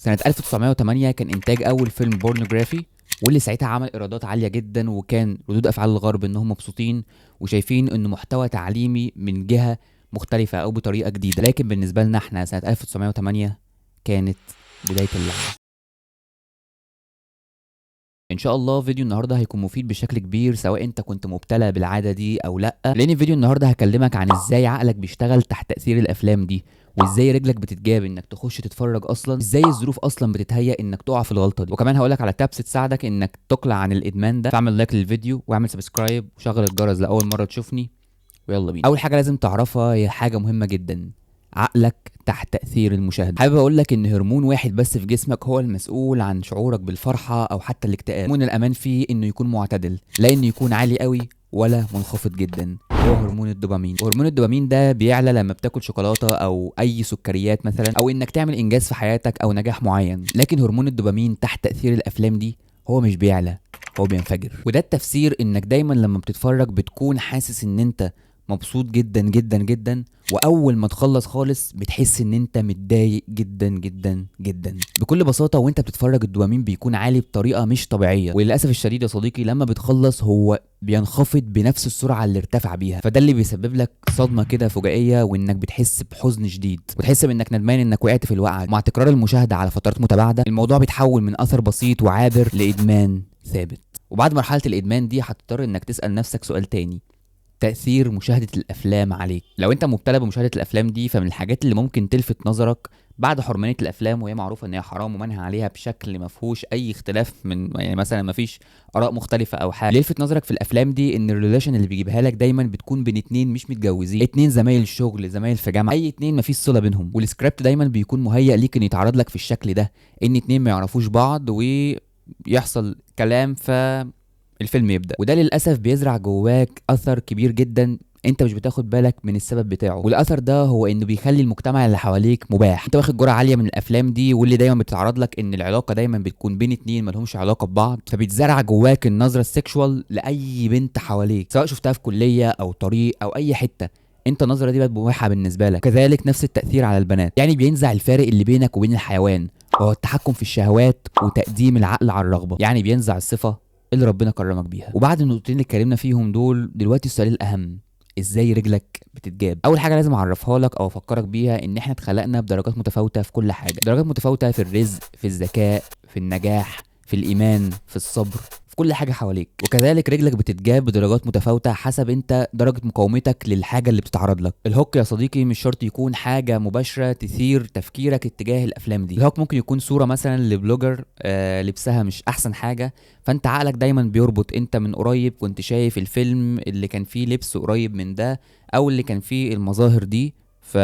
سنة 1908 كان إنتاج أول فيلم بورنوجرافي، واللي ساعتها عمل إيرادات عالية جدا، وكان ردود أفعال الغرب إنهم مبسوطين وشايفين إنه محتوى تعليمي من جهة مختلفة أو بطريقة جديدة. لكن بالنسبة لنا إحنا سنة 1908 كانت بداية اللعبة. ان شاء الله فيديو النهارده هيكون مفيد بشكل كبير، سواء انت كنت مبتلى بالعاده دي او لا، لان فيديو النهارده هكلمك عن ازاي عقلك بيشتغل تحت تاثير الافلام دي، وازاي رجلك بتتجاب انك تخش تتفرج اصلا، ازاي الظروف اصلا بتتهيأ انك تقع في الغلطه دي. وكمان هقولك على تابس تساعدك انك تقلع عن الادمان ده. فاعمل لايك للفيديو واعمل سبسكرايب وشغل الجرس لاول مره تشوفني، ويلا بينا. اول حاجه لازم تعرفها هي حاجه مهمه جدا: عقلك تحت تأثير المشاهدة. حابب اقول لك ان هرمون واحد بس في جسمك هو المسؤول عن شعورك بالفرحة او حتى الاكتئاب. هرمون الامان فيه انه يكون معتدل، لا انه يكون عالي قوي ولا منخفض جدا، هو هرمون الدوبامين. وهرمون الدوبامين ده بيعلى لما بتاكل شوكولاتة او اي سكريات مثلا، او انك تعمل انجاز في حياتك او نجاح معين. لكن هرمون الدوبامين تحت تأثير الافلام دي هو مش بيعلى، هو بينفجر. وده التفسير انك دايما لما بتتفرج بتكون حاسس ان انت مبسوط جدا جدا جدا، واول ما تخلص خالص بتحس ان انت متضايق جدا جدا جدا. بكل بساطه وانت بتتفرج الدوبامين بيكون عالي بطريقه مش طبيعيه، وللاسف الشديد يا صديقي لما بتخلص هو بينخفض بنفس السرعه اللي ارتفع بيها. فده اللي بيسبب لك صدمه كده فجائيه، وانك بتحس بحزن شديد، وتحس بانك ندمان انك وقعت في الوقعه. مع تكرار المشاهده على فترات متباعده الموضوع بيتحول من اثر بسيط وعابر لادمان ثابت. وبعد مرحله الادمان دي هتضطر انك تسال نفسك سؤال تاني: تأثير مشاهدة الأفلام عليك. لو أنت مبتلى بمشاهدة الأفلام دي، فمن الحاجات اللي ممكن تلفت نظرك بعد حرمانية الأفلام، وهي معروفة إن هي حرام ومنهى عليها بشكل ما فيهوش أي اختلاف، من يعني مثلا ما فيش آراء مختلفة أو حاجة. اللي يلفت نظرك في الأفلام دي إن الريليشن اللي بيجيبها لك دايما بتكون بين اتنين مش متجوزين، اتنين زمايل شغل، زمايل في جامعة، أي اتنين ما فيش صلة بينهم، والسكريبت دايما بيكون مهيأ ليك إن يتعرض لك في الشكل ده، إن اتنين ما يعرفوش بعض ويحصل كلام الفيلم يبدأ. وده للأسف بيزرع جواك أثر كبير جدا انت مش بتاخد بالك من السبب بتاعه. والاثر ده هو انه بيخلي المجتمع اللي حواليك مباح. انت واخد جرعه عاليه من الافلام دي، واللي دايما بتتعرض لك ان العلاقه دايما بتكون بين اتنين مالهمش علاقه ببعض، فبيتزرع جواك النظره السكشوال لاي بنت حواليك، سواء شفتها في كليه او طريق او اي حته، انت النظره دي بقت مباحه بالنسبه لك. كذلك نفس التاثير على البنات، يعني بينزع الفارق اللي بينك وبين الحيوان، وهو التحكم في الشهوات وتقديم العقل على الرغبه. يعني بينزع الصفه اللي ربنا كرمك بيها. وبعد النقطتين اللي اتكلمنا فيهم دول، دلوقتي السؤال الاهم: ازاي رجلك بتتجاب؟ اول حاجه لازم اعرفها لك او افكرك بيها ان احنا اتخلقنا بدرجات متفاوته في كل حاجه، درجات متفاوته في الرزق، في الذكاء، في النجاح، في الايمان، في الصبر، في كل حاجه حواليك. وكذلك رجلك بتتجاب بدرجات متفاوته حسب انت درجه مقاومتك للحاجه اللي بتتعرض لك. الهوك يا صديقي مش شرط يكون حاجه مباشره تثير تفكيرك اتجاه الافلام دي. الهوك ممكن يكون صوره مثلا لبلوجر لبسها مش احسن حاجه، فانت عقلك دايما بيربط انت من قريب كنت شايف الفيلم اللي كان فيه لبس قريب من ده، او اللي كان فيه المظاهر دي، ف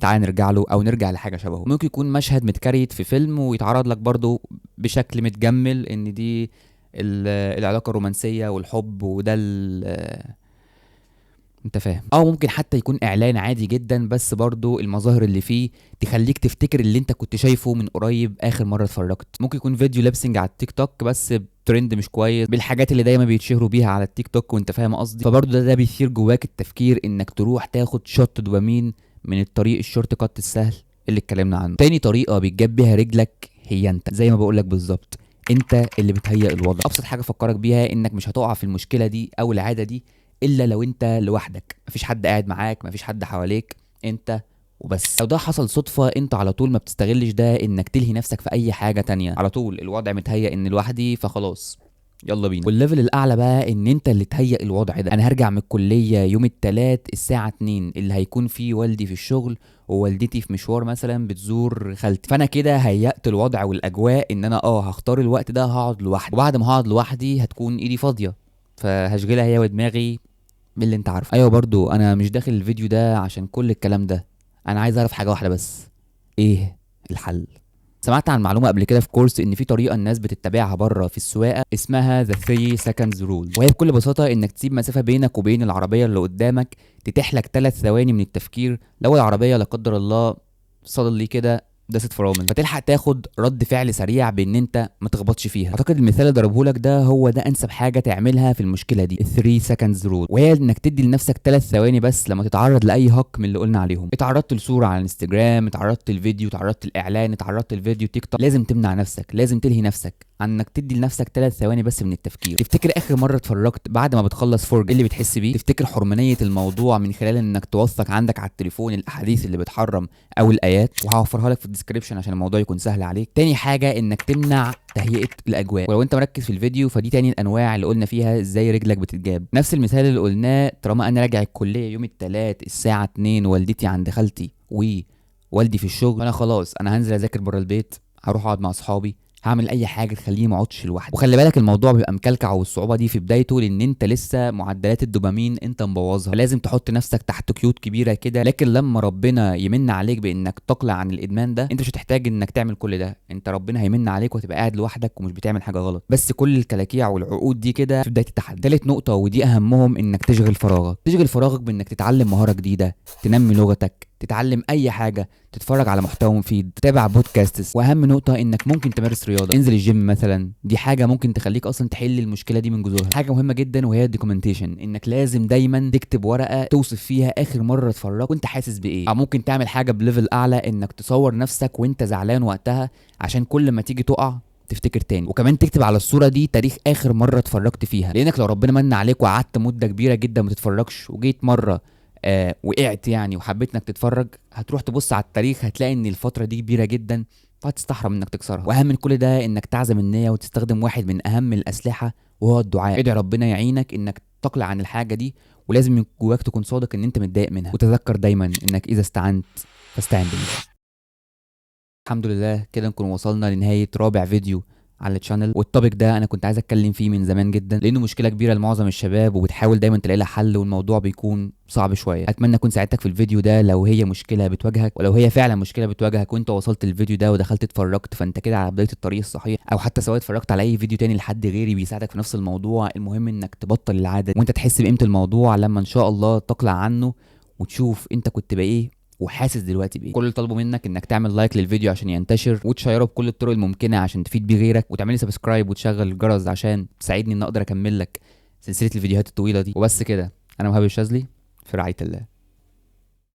تعال نرجع له او نرجع لحاجه شبهه. ممكن يكون مشهد متكريت في فيلم ويتعرض لك برضو بشكل متجمل ان دي العلاقه الرومانسيه والحب، وده انت فاهم. او ممكن حتى يكون اعلان عادي جدا، بس برضو المظاهر اللي فيه تخليك تفتكر اللي انت كنت شايفه من قريب اخر مره اتفرجت. ممكن يكون فيديو لابسنج على التيك توك بس ترند مش كويس، بالحاجات اللي دايما بيتشهروا بيها على التيك توك، وانت فاهم قصدي. فبرضو ده بيثير جواك التفكير انك تروح تاخد شوت دوبامين من الطريق الشورت كات السهل اللي اتكلمنا عنه. تاني طريقه بيتجاب بيها رجلك هي انت، زي ما بقولك بالظبط، انت اللي بتهيئ الوضع. ابسط حاجه افكرك بيها انك مش هتقع في المشكله دي او العاده دي الا لو انت لوحدك، مفيش حد قاعد معاك، مفيش حد حواليك، انت وبس. لو ده حصل صدفة انت على طول ما بتستغلش ده انك تلهي نفسك في اي حاجة تانية، على طول الوضع متهيأ ان لوحدي فخلاص يلا بينا. والليفل الاعلى بقى ان انت اللي تهيئ الوضع ده. انا هرجع من الكلية يوم التلات الساعة 2 اللي هيكون فيه والدي في الشغل ووالدتي في مشوار مثلا بتزور خالتي، فانا كده هيأت الوضع والاجواء ان انا هختار الوقت ده هقعد لوحدي، وبعد ما هقعد لوحدي هتكون ايدي فاضية، فهشغلها هي ودماغي من اللي انت عارفه. ايوه برضو انا مش داخل الفيديو ده عشان كل الكلام ده، انا عايز اعرف حاجه واحده بس: ايه الحل؟ سمعت عن معلومه قبل كده في كورس ان في طريقه الناس بتتبعها بره في السواقه اسمها the 3 seconds rule، وهي بكل بساطه انك تسيب مسافه بينك وبين العربيه اللي قدامك تتيح لك 3 ثواني من التفكير. لو العربيه لا قدر الله صادل لي كده داست فرامل، فتلحق تاخد رد فعل سريع بان انت ما تخبطش فيها. اعتقد المثال اللي ضربه لك ده هو ده انسب حاجه تعملها في المشكله دي، ال 3 seconds rule، وهي انك تدي لنفسك 3 ثواني بس لما تتعرض لاي هاك من اللي قلنا عليهم. اتعرضت لصوره على الانستجرام، اتعرضت لفيديو، اتعرضت لاعلان، اتعرضت لفيديو تيك توك، لازم تمنع نفسك، لازم تلهي نفسك عن انك تدي لنفسك 3 ثواني بس من التفكير. تفتكر اخر مره اتفرجت بعد ما بتخلص فرج اللي بتحس بيه؟ تفتكر حرمانيه الموضوع من خلال انك توثق عندك على التليفون الاحاديث اللي بتحرم او الايات؟ وهوفرها لك في الديسكربشن عشان الموضوع يكون سهل عليك. تاني حاجه انك تمنع تهيئه الاجواء، ولو انت مركز في الفيديو فدي تاني الانواع اللي قلنا فيها ازاي رجلك بتتجاب. نفس المثال اللي قلناه، طالما انا راجع الكليه يوم الثلاث الساعه 2 والدتي عند خالتي ووالدي في الشغل، انا خلاص انا هنزل اذاكر بره البيت، هروح اقعد مع اصحابي، هعمل اي حاجه تخليني ما اقعدش لوحدي. وخلي بالك الموضوع بيبقى مكلكع والصعوبه دي في بدايته لان انت لسه معدلات الدوبامين انت مبوظها، لازم تحط نفسك تحت قيود كبيره كده. لكن لما ربنا يمن عليك بانك تقلع عن الادمان ده، انت مش هتحتاج انك تعمل كل ده، انت ربنا هيمن عليك وهتبقى قاعد لوحدك ومش بتعمل حاجه غلط. بس كل الكلاكيع والعقود دي كده في بدايه التحدي. تالت نقطه ودي اهمهم، انك تشغل فراغك. تشغل فراغك بانك تتعلم مهاره جديده، تنمي لغتك، تتعلم اي حاجه، تتفرج على محتوى مفيد، تتابع بودكاست. واهم نقطه انك ممكن تمارس رياضه، انزل الجيم مثلا، دي حاجه ممكن تخليك اصلا تحل المشكله دي من جذورها. حاجه مهمه جدا وهي الدوكيومنتيشن، انك لازم دايما تكتب ورقه توصف فيها اخر مره اتفرجت وانت حاسس بايه. او ممكن تعمل حاجه بليفل اعلى، انك تصور نفسك وانت زعلان وقتها عشان كل ما تيجي تقع تفتكر تاني. وكمان تكتب على الصوره دي تاريخ اخر مره اتفرجت فيها، لانك لو ربنا من عليك وقعدت مده كبيره جدا ما تتفرجش وجيت مره وقعت يعني وحبيت انك تتفرج، هتروح تبص على التاريخ هتلاقي ان الفتره دي كبيره جدا فهتستحرم انك تكسرها. واهم من كل ده انك تعزم النيه وتستخدم واحد من اهم الاسلحه وهو الدعاء. ادعي ربنا يعينك انك تقلع عن الحاجه دي، ولازم من جواك تكون صادق ان انت متضايق منها. وتذكر دايما انك اذا استعنت فاستعن بالله. الحمد لله كده نكون وصلنا لنهايه رابع فيديو على التشانل، والتوبيك ده انا كنت عايز اتكلم فيه من زمان جدا لانه مشكله كبيره لمعظم الشباب وبتحاول دايما تلاقي لها حل والموضوع بيكون صعب شويه. اتمنى اكون ساعدتك في الفيديو ده لو هي مشكله بتواجهك، ولو هي فعلا مشكله بتواجهك وانت وصلت للفيديو ده ودخلت اتفرجت فانت كده على بدايه الطريق الصحيح، او حتى سواء اتفرجت على اي فيديو تاني لحد غيري بيساعدك في نفس الموضوع. المهم انك تبطل العاده وانت تحس بقيمه الموضوع لما ان شاء الله تقلع عنه وتشوف انت كنت بايه وحاسس دلوقتي بايه. كل اللي طالبه منك انك تعمل لايك للفيديو عشان ينتشر، وتشيره بكل الطرق الممكنه عشان تفيد بيه غيرك، وتعملي سبسكرايب وتشغل الجرس عشان تساعدني ان اقدر اكمل لك سلسله الفيديوهات الطويله دي. وبس كده، انا مهاب الشاذلي في رعايه الله.